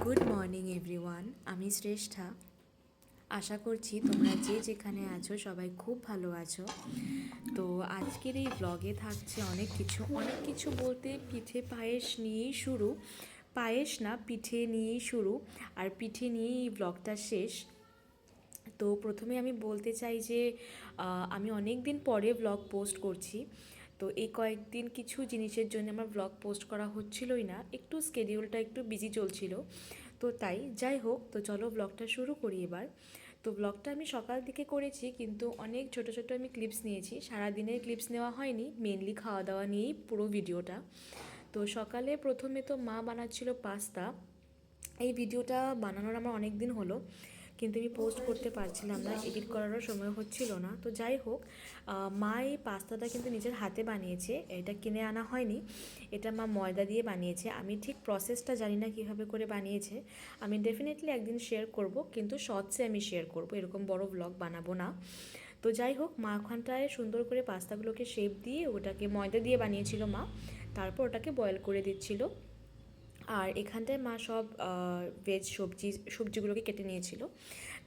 Good morning everyone, আমি শ্রেষ্ঠা। আশা করছি তোমরা যে যেখানে আছো সবাই খুব ভালো আছো। তো আজকের এই ব্লগে থাকছে অনেক কিছু বলতে পিঠে পায়েস নিয়েই শুরু। পায়েস না, পিঠে নিয়েই শুরু, আর পিঠে নিয়েই এই ব্লগটা শেষ। তো প্রথমে আমি বলতে চাই যে আমি অনেক দিন পরে ব্লগ পোস্ট করছি। তো এই কয়েকদিন কিছু জিনিসের জন্য আমার ব্লগ পোস্ট করা হচ্ছিলই না, একটু স্কেডিউলটা একটু বিজি চলছিল। তো তাই যাই হোক, তো চলো ব্লগটা শুরু করি এবার। তো ব্লগটা আমি সকাল থেকে করেছি, কিন্তু অনেক ছোট ছোট আমি ক্লিপস নিয়েছি, সারাদিনের ক্লিপস নেওয়া হয়নি, মেনলি খাওয়া দাওয়া নিয়েই পুরো ভিডিওটা। তো সকালে প্রথমে তো মা বানাচ্ছিল পাস্তা। এই ভিডিওটা বানানোর আমার অনেক দিন হলো, কিন্তু আমি পোস্ট করতে পারছিলাম না, এডিট করারও সময় হচ্ছিল না। তো যাই হোক, মা এই পাস্তাটা কিন্তু নিজের হাতে বানিয়েছে, এটা কিনে আনা হয়নি। এটা মা ময়দা দিয়ে বানিয়েছে। আমি ঠিক প্রসেসটা জানি না কীভাবে করে বানিয়েছে। আমি ডেফিনেটলি একদিন শেয়ার করব, কিন্তু শর্টসে আমি শেয়ার করব, এরকম বড় ব্লগ বানাবো না। তো যাই হোক, মা ওখানটায় সুন্দর করে পাস্তাগুলোকে শেপ দিয়ে ওটাকে ময়দা দিয়ে বানিয়েছিল মা, তারপর ওটাকে বয়েল করে দিচ্ছিল। আর এখানটায় মা সব ভেজ সবজিগুলোকে কেটে নিয়েছিল।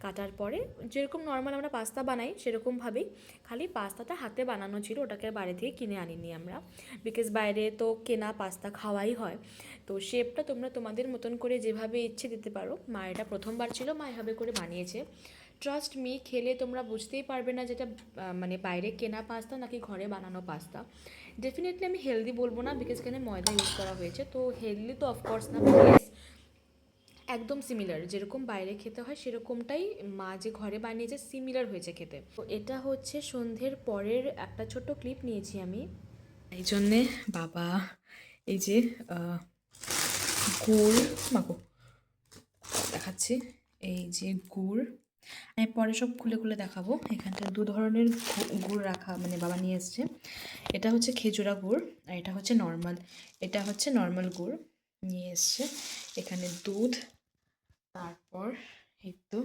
কাটার পরে যেরকম নর্মাল আমরা পাস্তা বানাই সেরকমভাবেই, খালি পাস্তাটা হাতে বানানো ছিল, ওটাকে বাইরে থেকে কিনে আনিনি আমরা, বিকজ বাইরে তো কেনা পাস্তা খাওয়াই হয়। তো শেপটা তোমরা তোমাদের মতন করে যেভাবে ইচ্ছে দিতে পারো। মা এটা প্রথমবার ছিল, মা এভাবে করে বানিয়েছে। ট্রাস্ট মি, খেলে তোমরা বুঝতেই পারবে না যেটা মানে বাইরে কেনা পাস্তা নাকি ঘরে বানানো পাস্তা। ডেফিনেটলি আমি হেলদি বলবো না, বিকজ এখানে ময়দা ইউজ করা হয়েছে, তো হেলদি তো অফকোর্স না, প্লিজ। একদম সিমিলার যেরকম বাইরে খেতে হয় সেরকমটাই মা যে ঘরে বানিয়েছে, সিমিলার হয়েছে খেতে। তো এটা হচ্ছে সন্ধ্যের পরের একটা ছোট্ট ক্লিপ নিয়েছি আমি। এই জন্যে বাবা এই যে গুড় মাগো দেখাচ্ছি, এই যে গুড়, আমি পরে সব খুলে খুলে দেখাবো। এখানটা দু ধরনের গুড় রাখা, মানে বাবা নিয়ে এসছে। এটা হচ্ছে খেজুরা গুড়, আর এটা হচ্ছে নর্মাল গুড় নিয়ে এসছে। এখানে দুধ, তারপর এই তো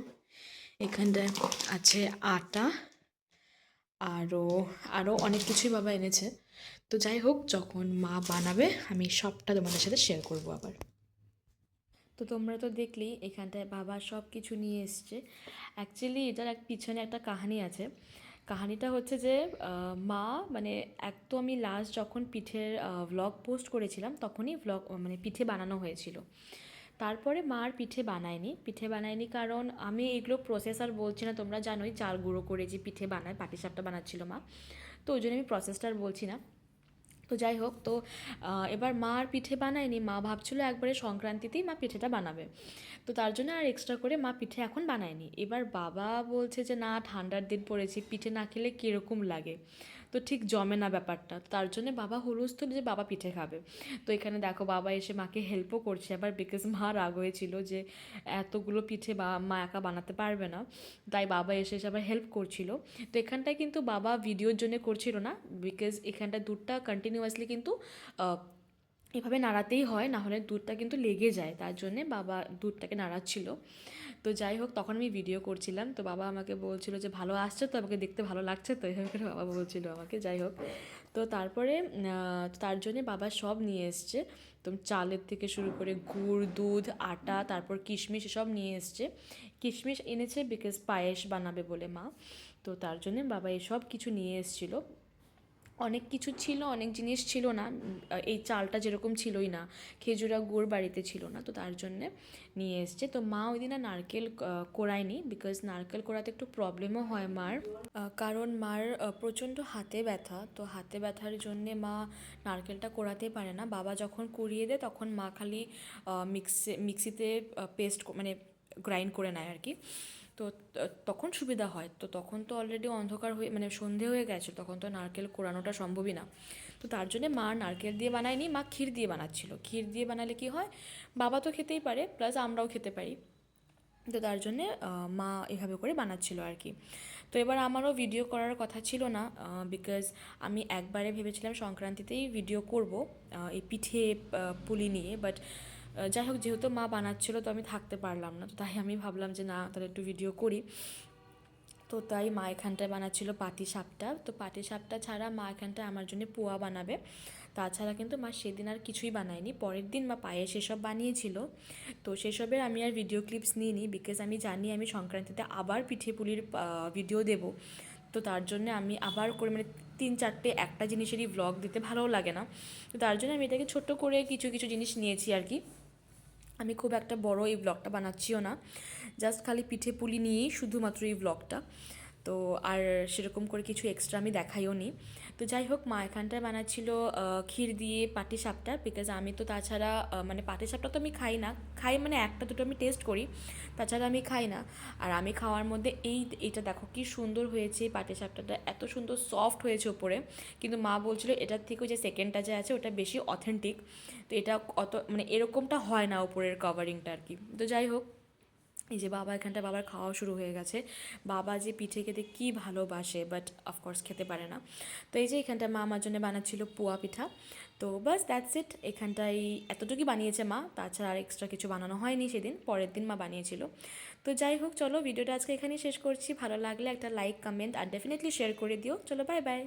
এখানটায় আছে আটা, আরও আরও অনেক কিছুই বাবা এনেছে। তো যাই হোক, যখন মা বানাবে আমি সবটা তোমাদের সাথে শেয়ার করবো আবার। তো তোমরা তো দেখলেই এখানটায় বাবা সব কিছু নিয়ে এসছে। অ্যাকচুয়ালি এটার পিছনে একটা কাহিনী আছে। কাহিনীটা হচ্ছে যে মা মানে এক তো আমি লাস্ট যখন পিঠের ভ্লগ পোস্ট করেছিলাম তখনই মানে পিঠে বানানো হয়েছিল। তারপরে মা আর পিঠে বানায়নি কারণ আমি এগুলো প্রসেস আর বলছি না, তোমরা জানোই চাল গুঁড়ো করে যে পিঠে বানায়, পাটিসাপটা বানাচ্ছিল মা, তো ওই জন্য আমি প্রসেসটা আর বলছি না। তো যাই হোক, তো এবার মা আর পিঠে বানায়নি, মা ভাবছিল একবারে সংক্রান্তিতেই মা পিঠেটা বানাবে। তো তার জন্য আর এক্সট্রা করে মা পিঠে এখন বানায়নি। এবার বাবা বলছে যে না, ঠান্ডার দিন পড়েছি, পিঠে না খেলে কীরকম লাগে, তো ঠিক জমে না ব্যাপারটা। তার জন্য বাবা হুলস্থুল যে বাবা পিঠে খাবে। তো এখানে দেখো বাবা এসে মাকে হেল্পও করছে আবার, বিকজ মা রাগ হয়েছিল যে এতগুলো পিঠে মা একা বানাতে পারবে না, তাই বাবা এসে আবার হেল্প করছিল। তো এখানটায় কিন্তু বাবা ভিডিওর জন্য করছিল না, বিকজ এখানটায় দুধটা কন্টিনিউয়াসলি কিন্তু এভাবে নাড়াতেই হয়, না হলে দুধটা কিন্তু লেগে যায়, তার জন্যে বাবা দুধটাকে নাড়াচ্ছিল। তো যাই হোক, তখন আমি ভিডিও করছিলাম, তো বাবা আমাকে বলছিল যে ভালো আসছে তো, আমাকে দেখতে ভালো লাগছে তো, এভাবে করে বাবা বলছিল আমাকে। যাই হোক, তো তারপরে তার জন্যে বাবা সব নিয়ে এসছে, তো চালের থেকে শুরু করে গুড়, দুধ, আটা, তারপর কিশমিশ সব নিয়ে এসছে। কিশমিশ এনেছে বিকজ পায়েস বানাবে বলে মা, তো তার জন্যে বাবা এসব কিছু নিয়ে এসেছিলো। অনেক কিছু ছিল, অনেক জিনিস ছিল না, এই চালটা যেরকম ছিলই না, খেজুরা গুড় বাড়িতে ছিল না, তো তার জন্যে নিয়ে এসছে। তো মা ওই দিন আর নারকেল কোড়ায়নি, বিকজ নারকেল কোড়াতে একটু প্রবলেমও হয় মার, কারণ মার প্রচণ্ড হাতে ব্যথা, তো হাতে ব্যথার জন্যে মা নারকেলটা কোড়াতে পারে না। বাবা যখন কুড়িয়ে দেয় তখন মা খালি মিক্সিতে পেস্ট মানে গ্রাইন্ড করে নেয় আর কি। তো তখন সুবিধা হয়। তো তখন তো অলরেডি অন্ধকার হয়ে মানে সন্ধে হয়ে গেছে, তখন তো নারকেল কোড়ানোটা সম্ভবই না। তো তার জন্যে মা নারকেল দিয়ে বানায়নি, মা ক্ষীর দিয়ে বানাচ্ছিল। ক্ষীর দিয়ে বানালে কি হয়, বাবা তো খেতেই পারে, প্লাস আমরাও খেতে পারি। তো তার জন্যে মা এভাবে করে বানাচ্ছিল আর কি। তো এবার আমারও ভিডিও করার কথা ছিল না, বিকজ আমি একবারে ভেবেছিলাম সংক্রান্তিতেই ভিডিও করব এই পিঠে পুলি নিয়ে, বাট যাই হোক, যেহেতু মা বানাচ্ছিল তো আমি থাকতে পারলাম না, তো তাই আমি ভাবলাম যে না, তাহলে একটু ভিডিও করি। তো তাই মা এখানটায় বানাচ্ছিল পাটিসাপটা। তো পাটিসাপটা ছাড়া মা এখানটায় আমার জন্য পোয়া বানাবে, তাছাড়া কিন্তু মা সেদিন আর কিছুই বানায়নি, পরের দিন মা পায়েস এসব বানিয়েছিল। তো সেসবের আমি আর ভিডিও ক্লিপস নিইনি, বিকজ আমি জানি আমি সংক্রান্তিতে আবার পিঠে পুলির ভিডিও দেব। তো তার জন্য আমি আবার করে মানে 3-4টে একটা জিনিসেরই ব্লগ দিতে ভালোও লাগে না। তো তার জন্য আমি এটাকে ছোট্ট করে কিছু কিছু জিনিস নিয়েছি আর কি। আমি খুব একটা বড় এই ব্লগটা বানাচ্ছিও না, জাস্ট খালি পিঠে পুলি নিয়েই শুধুমাত্র এই ব্লগটা। তো আর সেরকম করে কিছু এক্সট্রা আমি দেখাইও নি। তো যাই হোক, মা এখানটায় বানাচ্ছিল ক্ষীর দিয়ে পাটিসাপটা, বিকজ আমি তো তাছাড়া মানে পাটিসাপটা তো আমি খাই না, খাই মানে একটা দুটো আমি টেস্ট করি, তাছাড়া আমি খাই না। আর আমি খাওয়ার মধ্যে এইটা দেখো কি সুন্দর হয়েছে, পাটিসাপটাটা এত সুন্দর সফট হয়েছে ওপরে। কিন্তু মা বলছিল এটার থেকেও যে সেকেন্ডটা যে আছে ওটা বেশি অথেন্টিক। তো এটা অত মানে এরকমটা হয় না উপরের কভারিংটা আর কি। তো যাই হোক, এই যে বাবা এখানটা বাবার খাওয়া শুরু হয়ে গেছে। বাবা যে পিঠে খেতে কী ভালোবাসে, বাট অফকোর্স খেতে পারে না। তো এই যে এখানটা মা আমার জন্য বানাচ্ছিল পোয়া পিঠা। তো বাস দ্যাটস ইট, এখানটাই এতটুকুই বানিয়েছে মা, তাছাড়া আর এক্সট্রা কিছু বানানো হয়নি সেদিন, পরের দিন মা বানিয়েছিল। তো যাই হোক, চলো ভিডিওটা আজকে এখানেই শেষ করছি। ভালো লাগলে একটা লাইক, কমেন্ট আর ডেফিনেটলি শেয়ার করে দিও। চলো, বাই বাই।